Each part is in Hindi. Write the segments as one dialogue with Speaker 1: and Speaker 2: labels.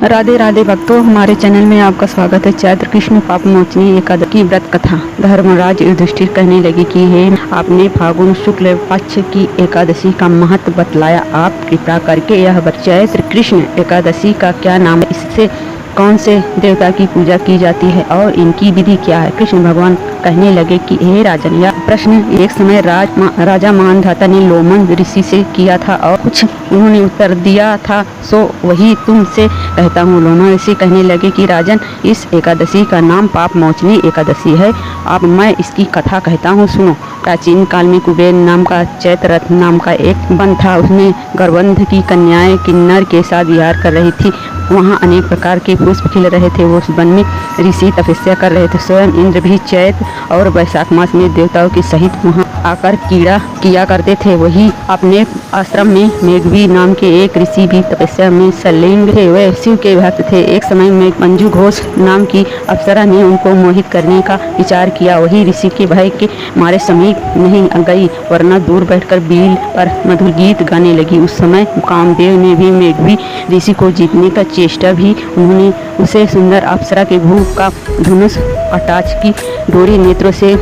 Speaker 1: राधे राधे भक्तों, हमारे चैनल में आपका स्वागत है। चैत्र कृष्ण पाप मोचनी एकादशी की व्रत कथा। धर्मराज युधिष्ठिर कहने लगे कि हे, आपने फागुन शुक्ल पक्ष की एकादशी का महत्व बतलाया। आप कृपा करके यह चैत्र कृष्ण एकादशी का क्या नाम है, इससे कौन से देवता की पूजा की जाती है और इनकी विधि क्या है। कृष्ण भगवान कहने लगे कि हे राजन, यह प्रश्न एक समय राजा मानधाता ने लोमन ऋषि से किया था और कुछ उन्होंने उत्तर दिया था, सो वही तुमसे कहता हूँ। लोमन ऋषि कहने लगे कि राजन, इस एकादशी का नाम पाप मोचनी एकादशी है। अब मैं इसकी कथा कहता हूँ, सुनो। प्राचीन काल में कुबेर नाम का चैत्ररथ नाम का एक वन था। उसमें गर्वंध की कन्याएं किन्नर के साथ विहार कर रही थी। वहाँ अनेक प्रकार के पुष्प खिल रहे थे। उस वन में ऋषि तपस्या कर रहे थे। स्वयं इंद्र भी चैत्र और वैशाख मास में देवताओं के सहित वहाँ आकर कीड़ा किया करते थे। वही अपने आश्रम में मेघवी नाम के एक ऋषि भी तपस्या में संलिग्न थे। वे शिव के भक्त थे। एक समय में मंजू घोष नाम की अप्सरा ने उनको मोहित करने का विचार किया। वही ऋषि के भय के मारे समीप नहीं गई, वरना दूर बैठकर बील पर मधुर गीत गाने लगी। उस समय कामदेव ने भी मेघवी ऋषि को जीतने का चेष्टा भी। उन्होंने उसे सुंदर अप्सरा के भूख का धनुष अटाच की डोरी नेत्रों से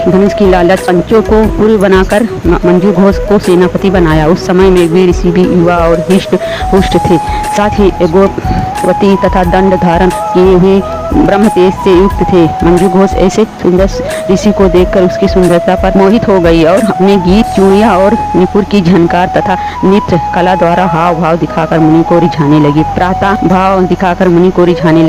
Speaker 1: धनुष की लालच पंचों को पूर्व बनाकर मंजू घोष को सेनापति बनाया। उस समय मेघवी ऋषि भी युवा और हिष्ट पुष्ट थे, साथ ही एगोपवती तथा दंड धारण किए हुए ब्रह्म तेज से युक्त थे। मंजू घोष ऐसे सुंदर ऋषि को देखकर उसकी सुंदरता पर मोहित हो गई और अपने गीत, चूड़ियाँ और निपुर की झनकार तथा नृत्य कला द्वारा हाव भाव दिखाकर मुनि को रिझाने लगी। प्रातः भाव दिखाकर मुनि को रिझाने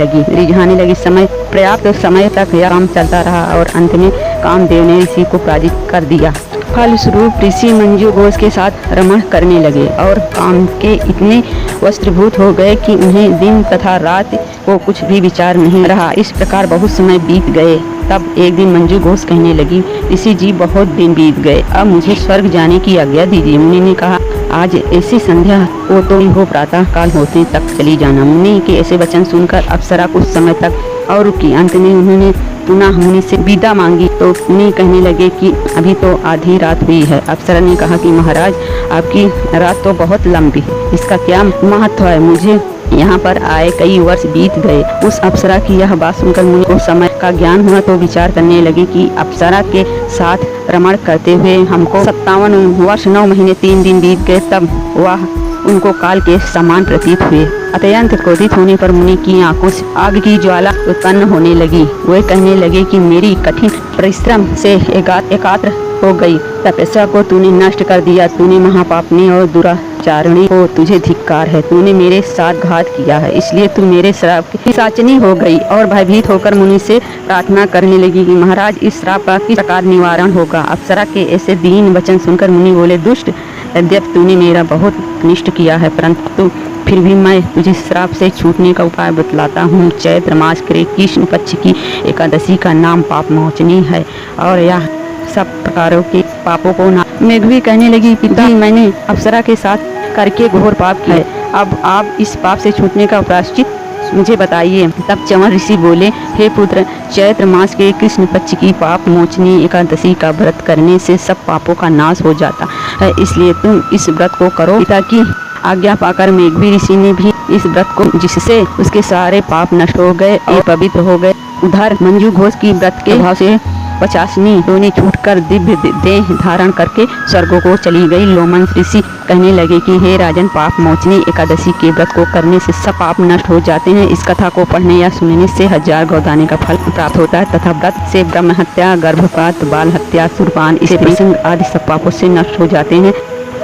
Speaker 1: लगी। समय पर्याप्त समय तक यह काम चलता रहा और अंत में कामदेव ने ऋषि को पराजित कर दिया। फलस्वरूप ऋषि मंजू घोष के साथ रमण करने लगे और काम के इतने वस्त्रभूत हो गए कि उन्हें दिन तथा रात को कुछ भी विचार नहीं रहा। इस प्रकार बहुत समय बीत गए। तब एक दिन मंजू घोष कहने लगी, ऋषि जी, बहुत दिन बीत गए, अब मुझे स्वर्ग जाने की आज्ञा दीजिए। मुनि ने कहा, आज ऐसी संध्या को तो हो, प्रातः काल होते तक चली जाना। मुनि के ऐसे वचन सुनकर अप्सरा कुछ समय तक और रुकी। अंत में उन्होंने पुनः मुनि से विदा मांगी तो मुनि कहने लगे कि अभी तो आधी रात हुई है। अप्सरा ने कहा कि महाराज, आपकी रात तो बहुत लंबी है, इसका क्या महत्व है। मुझे यहाँ पर आए कई वर्ष बीत गए। उस अप्सरा की यह बात सुनकर मुनि को समय का ज्ञान हुआ तो विचार करने लगे कि अप्सरा के साथ रमण करते हुए हमको 57 वर्ष 9 महीने 3 दिन बीत गए। तब वह उनको काल के समान प्रतीत हुए। अत्यंत क्रोधित होने पर मुनि की आंखों से आग की ज्वाला उत्पन्न होने लगी। वे कहने लगे कि मेरी कठिन परिश्रम से एकात्र हो गई तपस्या को तूने नष्ट कर दिया। तूने महापापनी और दुराचारणी हो, तुझे धिक्कार है। तूने मेरे साथ घात किया है, इसलिए तू मेरे श्राप की साचनी हो गई। और भयभीत होकर मुनि से प्रार्थना करने लगी कि महाराज, इस श्राप का किस प्रकार निवारण होगा। अप्सरा के ऐसे दीन वचन सुनकर मुनि बोले, दुष्ट, यद्यपि तूने मेरा बहुत अनिष्ट किया है, परंतु फिर भी मैं तुझे श्राप से छूटने का उपाय बतलाता हूँ। चैत्र मास के कृष्ण पक्ष की एकादशी का नाम पाप मोचनी है और यह सब प्रकारों के पापों को ना। मेघवी कहने लगी, पिता, मैंने अप्सरा के साथ करके घोर पाप किया है। अब आप इस पाप से छूटने का प्रायश्चित मुझे बताइए। तब च्यवन ऋषि बोले, हे पुत्र, चैत्र मास के कृष्ण पक्ष की पाप मोचनी एकादशी का व्रत करने से सब पापों का नाश हो जाता है, इसलिए तुम इस व्रत को करो। पिता की आज्ञा पाकर मेघवी ऋषि ने भी इस व्रत को, जिससे उसके सारे पाप नष्ट हो गए और पवित्र हो गए। उधर मंजू घोष की व्रत के भाव से 50 योनि छूटकर दिव्य देह धारण करके स्वर्गों को चली गई। लोमन ऋषि कहने लगे कि हे राजन, पाप मोचनी एकादशी के व्रत को करने से सब पाप नष्ट हो जाते हैं। इस कथा को पढ़ने या सुनने से 1000 गौदाने का फल प्राप्त होता है तथा व्रत से ब्रह्म हत्या, गर्भपात, बाल हत्या, सुरपान, इसे प्रसंग आदि सब पापों से नष्ट हो जाते हैं।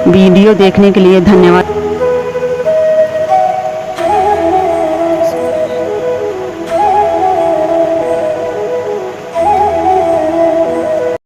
Speaker 1: वीडियो देखने के लिए धन्यवाद।